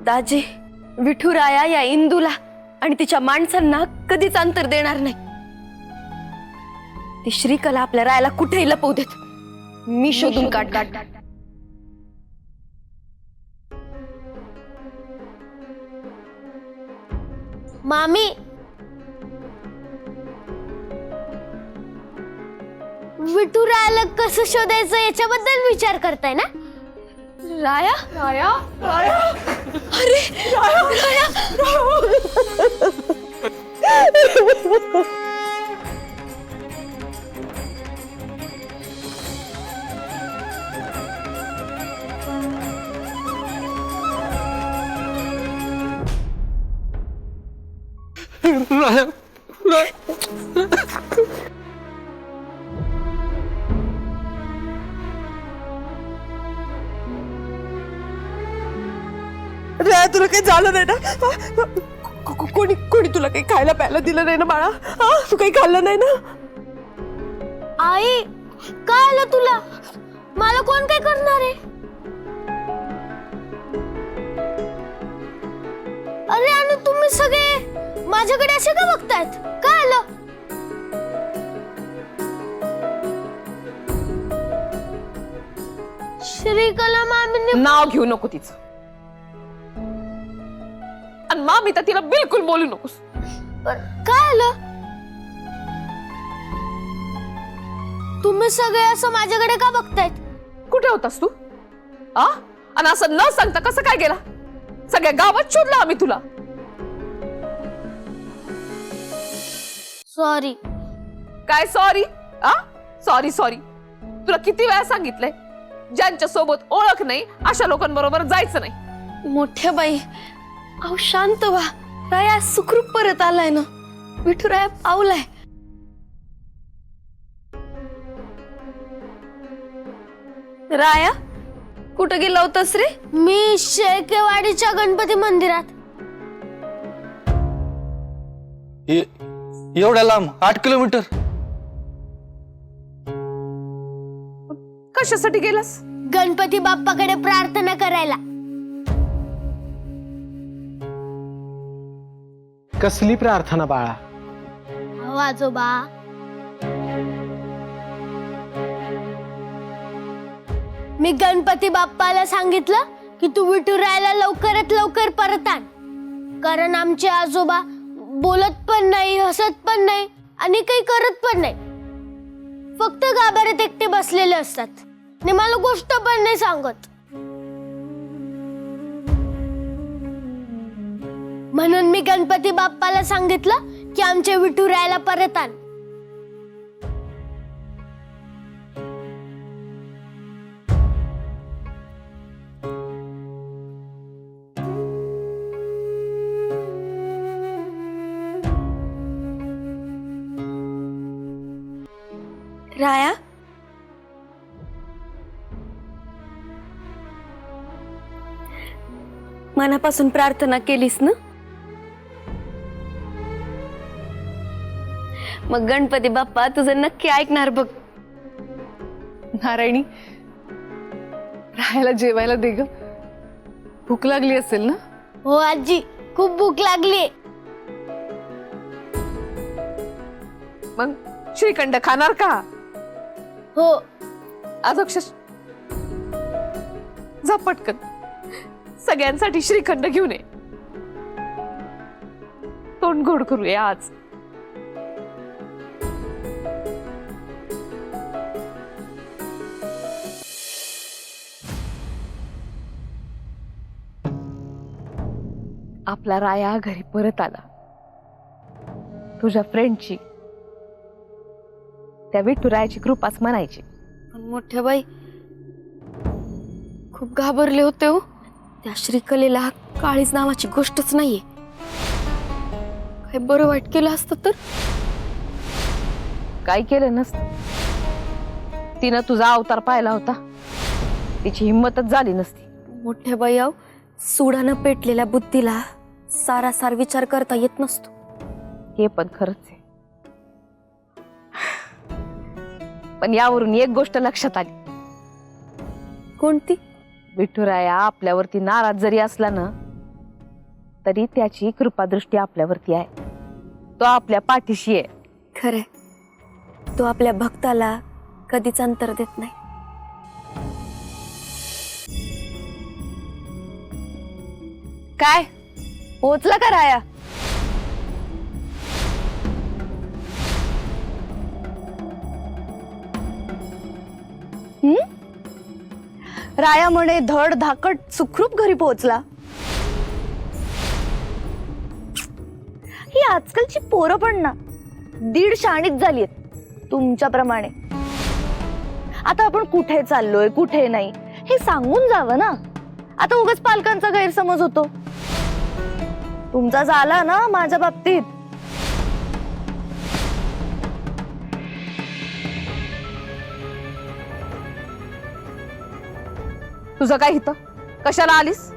दाजी विठुराया या इंदूला आणि तिच्या माणसांना कधीच अंतर देणार नाही। ती श्रीकला आपल्या रायाला कुठेही लपवू देत, मी शोधून काढणार। मामी, विठुरायाला कसं शोधायचं याच्याबद्दल विचार करताय ना? राया राया राया अरे राया राया तुला काही झालं नाही ना? कोणी कोणी तुला काही खायला प्यायला दिलं नाही ना बाळा? तू काही खाल्लं नाही ना? आई, काय आलं तुला? मला कोण काय करणार आहे? अरे आणि तुम्ही सगळे माझ्याकडे असे का बघतायत? काय आलं? श्रीकला मामीने नाव घेऊ नको तिचं, आणि मामी तर तिला बिलकुल बोलू नकोस। काय आलं? तुम्ही सगळे असं माझ्याकडे का बघतायत? कुठे होतास तू? आणि असं न सांगता कसं काय गेला? सगळ्या गावात शोधला आम्ही तुला। सॉरी। काय सॉरी? सॉरी सॉरी तुला किती वेळा सांगितलंय, ज्यांच्या सोबत ओळख नाही अशा लोकांबरोबर जायचं नाही। मोठ्या बाई, अहो शांत व्हा। राया सुखरूप परत आलाय ना, विठुराया पावलाय। राया कुठं गेला होतास रे? मी शेळकेवाडीच्या गणपती मंदिरात। एवढ्या लांब 8 किलोमीटर? कशासाठी गेलास? गणपती बाप्पाकडे प्रार्थना करायला। कसली प्रार्थना बाळा? हो आजोबा, मी गणपती बाप्पाला सांगितलं की तू विठुरायाला लवकरात लवकर परत आण, कारण आमचे आजोबा बोलत पण नाही, हसत पण नाही आणि काही करत पण नाही, फक्त गाभाऱ्यात एकटे बसलेले असतात आणि मला गोष्ट पण नाही सांगत। म्हणून मी गणपती बाप्पाला सांगितलं की आमच्या विठुरायाला परत आण। राया मनापासून प्रार्थना केलीस ना? मग गणपती बाप्पा तुझं नक्की ऐकणार बघ। नारायणी, राहायला जेवायला दे ग, भूक लागली असेल ना? हो आजी, खूप भूक लागली। मग श्रीखंड खाणार का? हो। अध्यक्ष जा पटकन, सगळ्यांसाठी श्रीखंड घेऊन ये, तोंड गोड करूया आज। आपला राया घरी परत आला, तुझ्या फ्रेंडची, त्या विठुरायाची कृपाच म्हणायची। पण मोठ्या बाई खूप घाबरले होते हो। त्या श्रीकलेला काळीज नावाची गोष्टच नाहीये, काय बरं वाईट केलं असतं तर? काय केलं नसतं, तिनं तुझा अवतार पाहिला होता, तिची हिंमतच झाली नसती। मोठ्या बाई, आव सुडानं पेटलेल्या बुद्धीला सारासार विचार करता येत नसतो। हे पण खरंच आहे, पण यावरून एक गोष्ट लक्षात आली। कोणती? विठुराया आपल्यावरती नाराज जरी असला ना, तरी त्याची कृपादृष्टी आपल्यावरती आहे. तो आपल्या पाठीशी आहे. खरे, तो आपल्या भक्ताला कधीच अंतर देत नाही. काय पोचला का राया? राया म्हणे धड धाकट सुखरूप घरी पोहोचला. ही आजकालची पोरं पण ना दीड शाणीत झाली आहेत तुमच्याप्रमाणे. आता आपण कुठे चाललोय कुठे नाही हे सांगून जावं ना. आता उगाच पालकांचा गैरसमज होतो. तुमचा झाला ना माझ्या बाबतीत. तुझं काय इथं? कशाला आलीस?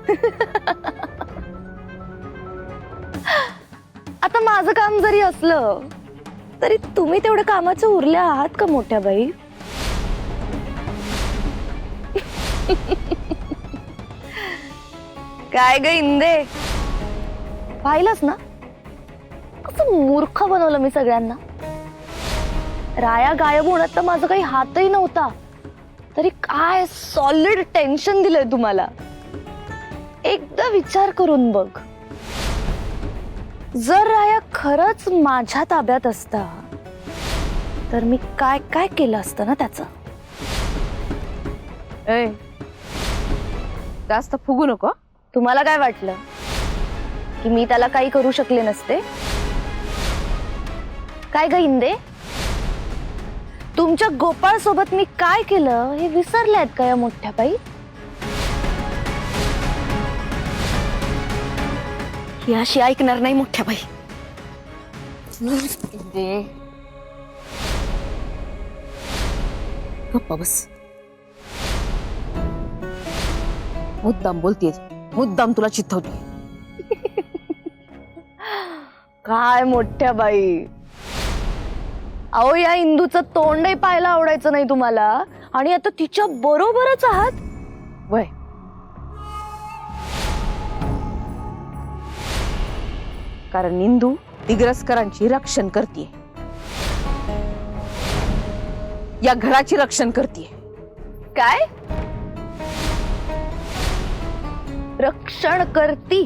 आता माझं काम जरी असलं तरी तुम्ही तेवढे कामाचे उरले आहात का मोठ्या बाई? काय ग इंदे, पाहिलंस ना कसं मूर्ख बनवलं मी सगळ्यांना. राया गायब होण्यात तर माझा काही हातही नव्हता, तरी काय सॉलिड टेन्शन दिलंय तुम्हाला. एकदा विचार करून बघ, जर राया खरंच माझ्या ताब्यात असता तर मी काय काय केलं असतं ना त्याचं. ए, जास्त फुगू नको. तुम्हाला काय वाटलं की मी त्याला काही करू शकले नसते? काय ग इंदे, तुमच्या गोपाळ सोबत मी काय केलं हे विसरल्यात का या मोठ्या बाई? ही अशी ऐकणार नाही मोठ्या बाई. गप्पा बस. मुद्दाम बोलतेस, मुद्दाम तुला चित्तवते. काय मोठ्या बाई, अहो या इंदूचं तोंडही पाहायला आवडायचं नाही तुम्हाला आणि आता तिच्या बरोबरच आहात. वय कारण इंदू दिग्रसकरांची रक्षण करते, या घराची रक्षण करते. काय रक्षण करती?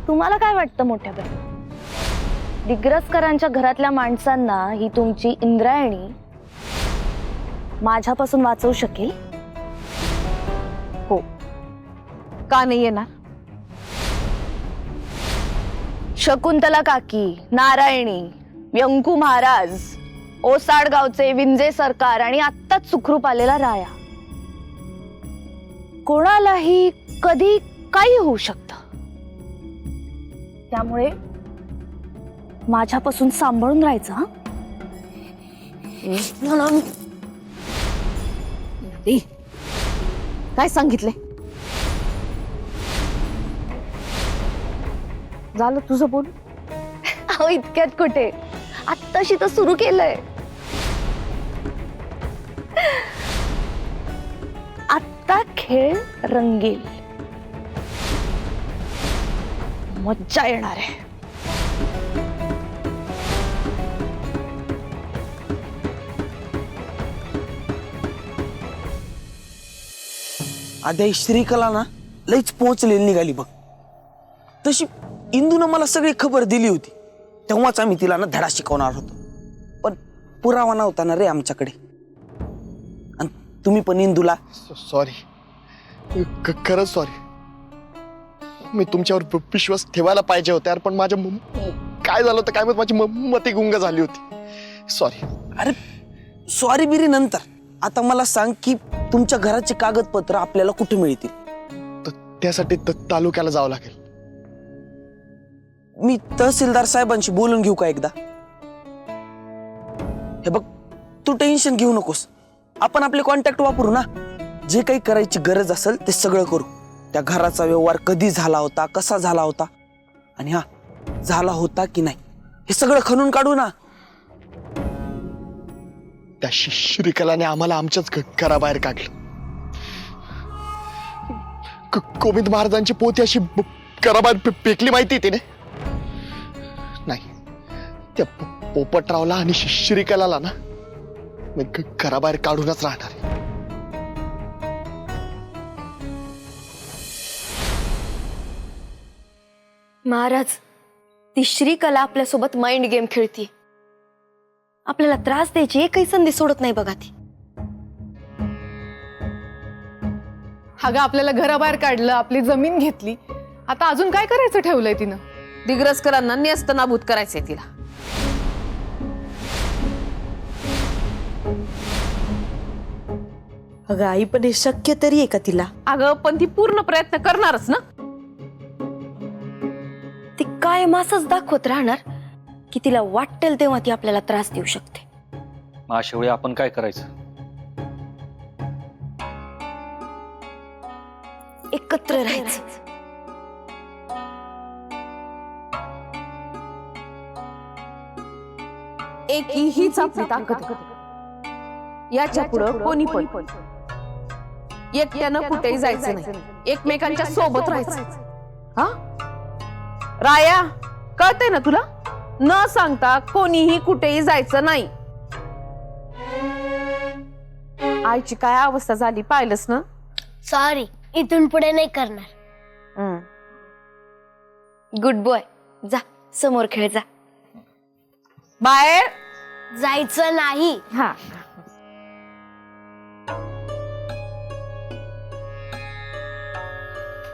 तुम्हाला काय वाटतं मोठ्या बाई, दिग्रसकरांच्या घरातल्या माणसांना ही तुमची इंद्रायणी माझ्यापासून वाचवू शकेल? हो, का नाही येणार? शकुंतला काकी, नारायणी, व्यंकू महाराज, ओसाड गावचे विंजे सरकार आणि आत्ताच सुखरूप आलेला राया, कोणालाही कधी काही होऊ शकतं. त्यामुळे माझ्यापासून सांभाळून राहायचं. हा काय सांगितले? झालं तुझं बोल. अहो इतक्यात कुठे, आत्ताशी तर सुरू केलंय. आत्ता खेळ रंगेल, मज्जा येणार आहे. आद्या श्रीकला ना लईच पोहोचलेली निघाली बघ. तशी इंदूनं मला सगळी खबर दिली होती, तेव्हाच आम्ही तिला ना धडा शिकवणार होतो, पण पुरावा नव्हता ना रे आमच्याकडे. आणि तुम्ही पण इंदूला. सॉरी, खरंच सॉरी. मी तुमच्यावर विश्वास ठेवायला पाहिजे होते यार, पण माझ्या काय झालं होतं काय माहित, माझी मती गुंग झाली होती. सॉरी. अरे सॉरी बिरी नंतर, आता मला सांग की तुमच्या घराचे कागदपत्र आपल्याला कुठे मिळतील? त्यासाठी तालुक्याला जावं लागेल. मी तहसीलदार साहेबांशी बोलून घेऊ का एकदा? हे बघ, तू टेन्शन घेऊ नकोस, आपण आपले कॉन्टॅक्ट वापरू ना. जे काही करायची गरज असेल ते सगळं करू. त्या घराचा व्यवहार कधी झाला होता, कसा झाला होता, आणि हा झाला होता की नाही हे सगळं खणून काढू ना. त्या श्रीकलाने आम्हाला आमच्याच घराबाहेर काढलं. गोविंद महाराजांची पोथी अशी घराबाहेर फेकली माहिती तिने? नाही, त्या पोपटरावला आणि श्रीकलाला ना मी घराबाहेर काढूनच राहणार आहे. महाराज, ती श्रीकला आपल्यासोबत माइंड गेम खेळती. आपल्याला त्रास द्यायची एकही संधी सोडत नाही बघा ती. अगं आपल्याला घराबाहेर काढलं, आपली जमीन घेतली, आता अजून काय करायचं ठेवलंय तिनं? दिग्रसकरांना न्यस्त नाबूद करायचंय तिला. अगं आई, पण हे शक्य तरी आहे का तिला? अगं पण ती पूर्ण प्रयत्न करणारच ना. ती कायम असंच दाखवत राहणार की तिला वाटेल तेव्हा ती आपल्याला त्रास देऊ शकते. मग अशा वेळी आपण काय करायचं? एकत्र राहायचं. एकी हीच आपली ताकद आहे. याच्या पुढं कोणी पण एकट्यानं कुठेही जायचं नाही, एकमेकांच्या सोबत राहायचं. हा राया, कळतंय ना तुला? न सांगता कोणीही कुठेही जायचं नाही. आईची काय अवस्था झाली पाहिलंस ना. सॉरी, इथून पुढे नाही करणार. गुड बॉय, जा समोर खेळ जा. बाहेर जायचं नाही. हा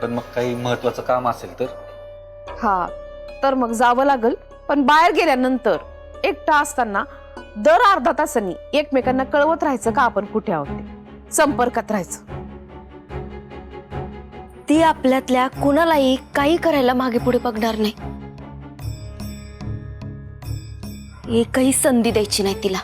पण मग काही महत्वाचं काम असेल तर? हा तर मग जावं लागल. पण बाहेर गेल्यानंतर एकटा असताना दर अर्धा तासांनी एकमेकांना कळवत राहायचं का आपण कुठे आहोत ते. संपर्कात राहायचं. ती आपल्यातल्या कुणालाही काही करायला मागे पुढे बघणार नाही. एकही संधी द्यायची नाही तिला.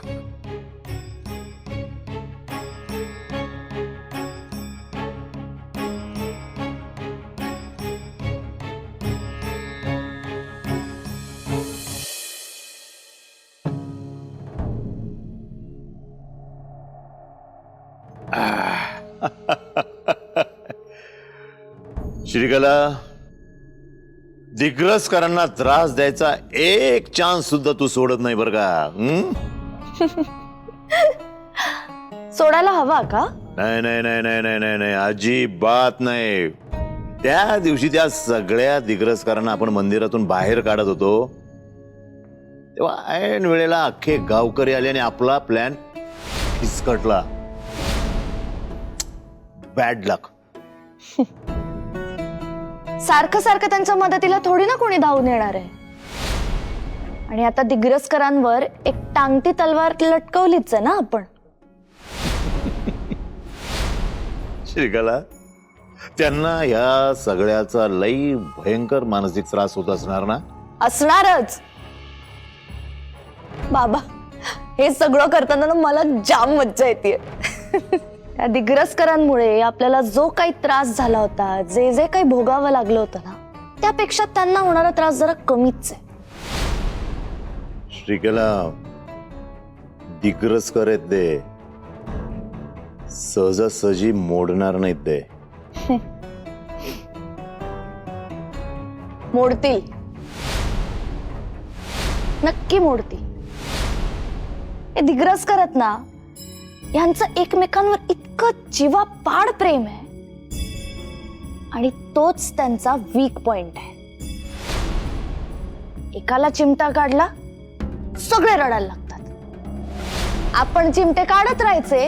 श्रीकला, दिग्रसकरांना त्रास द्यायचा एक चान्स सुद्धा तू सोडत नाही बरं का? सोडायला हवा का? नाही नाही नाही नाही नाही नाही नाही, अजिबात नाही. त्या दिवशी त्या सगळ्या दिग्रसकरांना आपण मंदिरातून बाहेर काढत होतो तेव्हा ऐन वेळेला अख्खे गावकरी आले आणि आपला प्लॅन फिसकटला. बॅड लक. सारखं सारखं त्यांच्या मदतीला थोडी ना कोणी धावून येणार आहे. आणि आता दिग्रसकरांवर एक टांगती तलवार लटकवलीच आहे ना आपण. श्रीकला, त्यांना ह्या सगळ्याचा लई भयंकर मानसिक त्रास होत असणार ना? असणारच. बाबा, हे सगळं करताना ना मला जाम मज्जा येते. त्या दिग्रसकरांमुळे आपल्याला जो काही त्रास झाला होता, जे जे काही भोगावं लागलं होतं ना, त्यापेक्षा त्यांना होणारा त्रास जरा कमीच आहे. श्रीकला, दिग्रसकर आहेत ते, सहजासहजी मोडणार नाहीत ते. मोडतील, नक्की मोडतील. हे दिग्रसकर ना, यांचं एकमेकांवर इतकं जीवापाड प्रेम आहे आणि तोच त्यांचा वीक पॉइंट आहे. एकाला चिमटा काढला सगळे रडायला लागतात. आपण चिमटे काढत राहायचे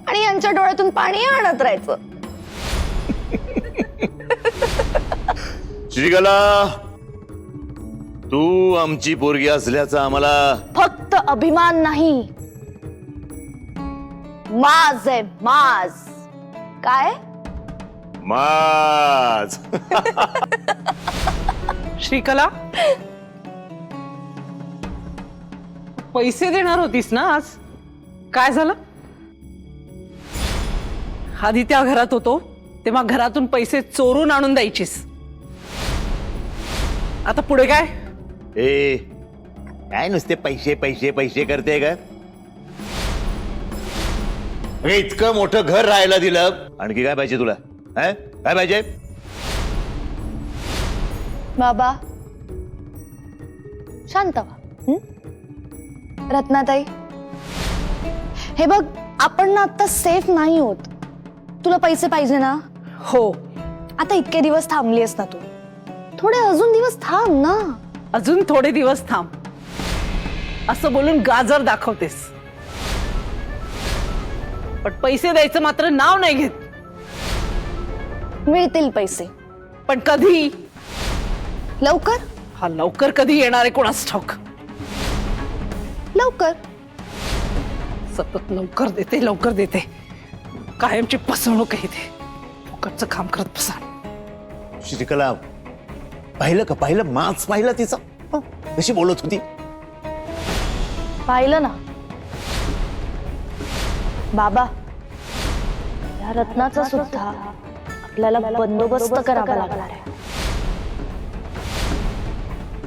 आणि यांच्या डोळ्यातून पाणी आणत राहायचं. श्रीकला, तू आमची पोरगी असल्याचा आम्हाला फक्त अभिमान नाही, माज आहे माज. काय? माज. श्रीकला, पैसे देणार होतीस ना आज? काय झालं? आधी त्या घरात होतो तेव्हा घरातून पैसे चोरून आणून द्यायचीस. आता पुढे काय? ए, काय नुसते पैसे पैसे पैसे करते का? अरे इतकं मोठं घर राहायला दिलं, आणखी काय पाहिजे तुला? काय पाहिजे? बाबा शांत व्हा. हं? रत्नाताई, हे बघ, आपण ना आता सेफ नाही होत. तुला पैसे पाहिजे ना? हो. आता इतके दिवस थांबलीस ना तू, थोडे अजून दिवस थांब ना. अजून थोडे दिवस थांब असं बोलून गाजर दाखवतेस, पण पैसे द्यायचं मात्र नाव नाही घेत. मिळतील पैसे, पण कधी? लवकर हा लवकर कधी येणार आहे कोणास ठाऊक. लवकर. सतत लवकर देते कायमची फसवणूक आहे ते. फुकटचं काम करत बसा. श्रीकला पाहिलं मार्क्स पाहिलं तिचा, कशी बोलत होती. पाहिलं ना बाबा, या रत्नाचा सुद्धा आपल्याला बंदोबस्त करावा लागणार आहे.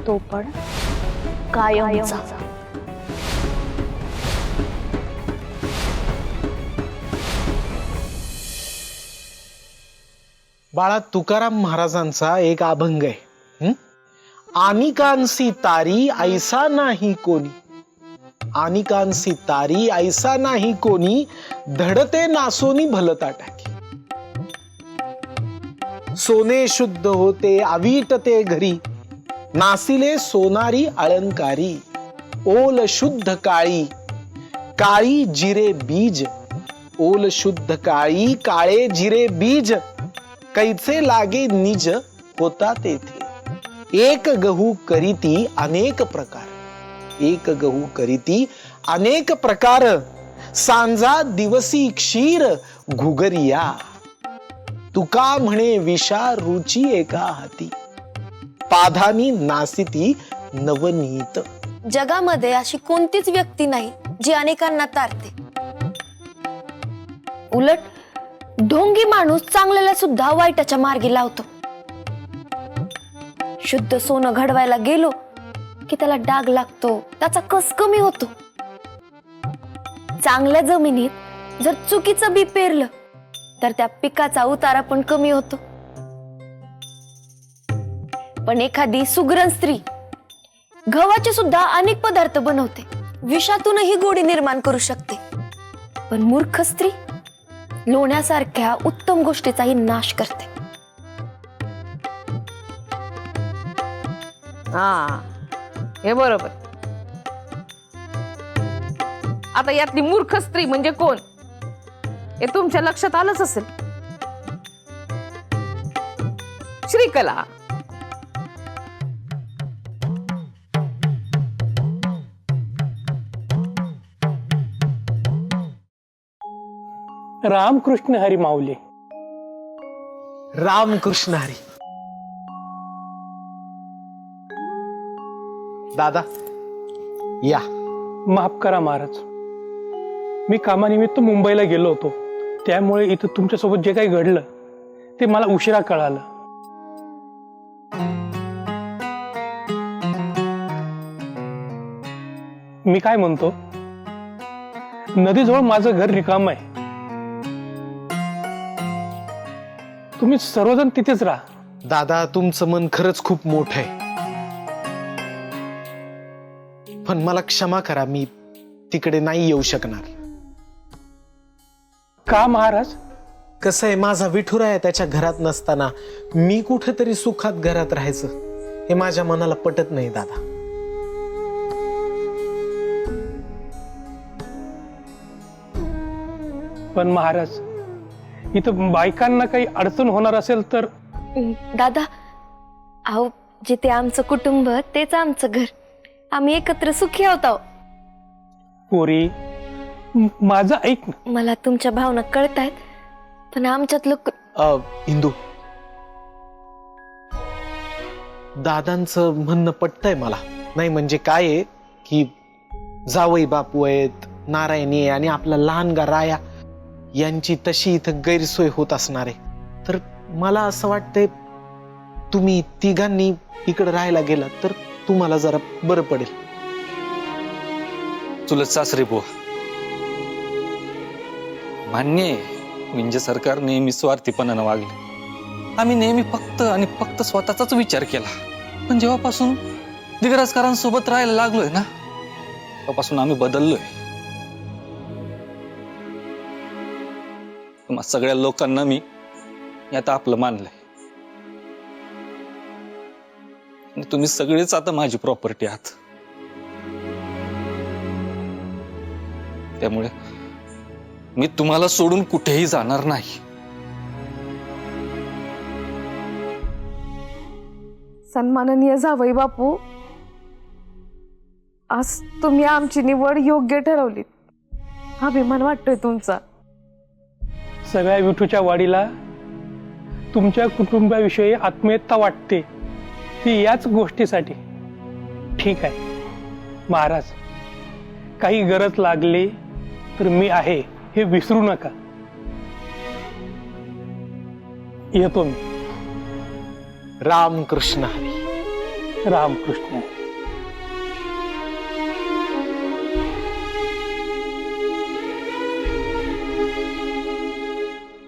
तो पण कायमचा. बाळा, तुकाराम महाराजांचा एक अभंग आहे. आनिकांसी तारी ऐसा नाही कोणी, आनिकांसी तारी ऐसा नाही कोणी, धडते नासोनी भलता टाकी. सोने शुद्ध होते अवीटते घरी, नासिले सोनारी अलंकारी. ओल शुद्ध काळी काळी जिरे बीज, ओल शुद्ध काळी काळे जिरे बीज, कैचे लागे निज होता तेथे. एक गहू करीती अनेक प्रकार, एक गहू करीती अनेक प्रकार, सांजा दिवसी क्षीर घुगरिया. तुका म्हणे विषा रुची एका हाती, पाधानी नासिती नवनीत. जगामध्ये अशी कोणतीच व्यक्ती नाही जी अनेकांना तारते. उलट ढोंगी माणूस चांगल्याला सुद्धा वाईटाच्या मार्गी लावतो. शुद्ध सोनं घडवायला गेलो की त्याला डाग लागतो, त्याचा कस कमी होतो. चांगल्या जमिनीत जर चुकीचं बी पेरलं तर त्या पिकाचा उतारा पण कमी होतो. पण एखादी सुगरण स्त्री गव्हाचे सुद्धा अनेक पदार्थ बनवते, विषातूनही गोडी निर्माण करू शकते. पण मूर्ख स्त्री लोण्यासारख्या उत्तम गोष्टीचाही नाश करते. हा, हे बरोबर. आता यातली मूर्ख स्त्री म्हणजे कोण हे तुमच्या लक्षात आलंच असेल. श्रीकला. रामकृष्ण हरी माऊली. रामकृष्ण हरी. दादा या. माफ करा महाराज, मी कामानिमित्त मुंबईला गेलो होतो, त्यामुळे इथं तुमच्यासोबत जे काही घडलं ते मला उशिरा कळालं. मी काय म्हणतो, नदीजवळ माझं घर रिकाम आहे, तुम्ही सर्वजण तिथेच राहा. दादा, तुमचं मन खरंच खूप मोठं आहे, पण मला क्षमा करा, मी तिकडे नाही येऊ शकणार. का महाराज? कसं आहे, माझा विठुराया त्याच्या घरात नसताना मी कुठेतरी सुखात घरात राहायचं हे माझ्या मनाला पटत नाही दादा. पण महाराज, इथं बायकांना काही अडचण होणार असेल तर? दादा, अहो, जिथे आमचं कुटुंब तेच आमचं घर, आम्ही एकत्र सुखी आहोत. पोरी, माझं ऐक ना. मला तुमच्या भावना कळतायत, पण आमच्यातलं इंदू, दादांचं म्हणणं पटतंय मला. नाही म्हणजे काय आहे की जावई बापू आहेत, नारायणी आहे, आणि आपला लहानगा राया यांची तशी इथं गैरसोय होत असणार आहे. तर मला असं वाटतंय तुम्ही तिघांनी इकडे राहायला गेलात तर तुम्हाला जरा बरं पडेल. चुलत सासरे बुवा, मान्य आहे, म्हणजे सरकार नेहमी स्वार्थीपणानं वागले. आम्ही नेहमी फक्त आणि फक्त स्वतःचाच विचार केला. पण जेव्हापासून दिग्रजकारांसोबत राहायला लागलोय ना, तेव्हापासून आम्ही बदललोय. तुम्हा सगळ्या लोकांना मी आता आपलं मानलंय आणि तुम्ही सगळेच आता माझी प्रॉपर्टी आहात. त्यामुळे मी तुम्हाला सोडून कुठेही जाणार नाही. सन्माननीय जावई बापू, आज तुम्ही आमची निवड योग्य ठरवली. अभिमान वाटतोय तुमचा. सगळ्या विठूच्या वाडीला तुमच्या कुटुंबाविषयी आत्मीयता वाटते, ती याच गोष्टीसाठी. ठीक आहे महाराज, काही गरज लागली तर मी आहे हे विसरू नका. येतो मी. रामकृष्ण हरी. रामकृष्ण.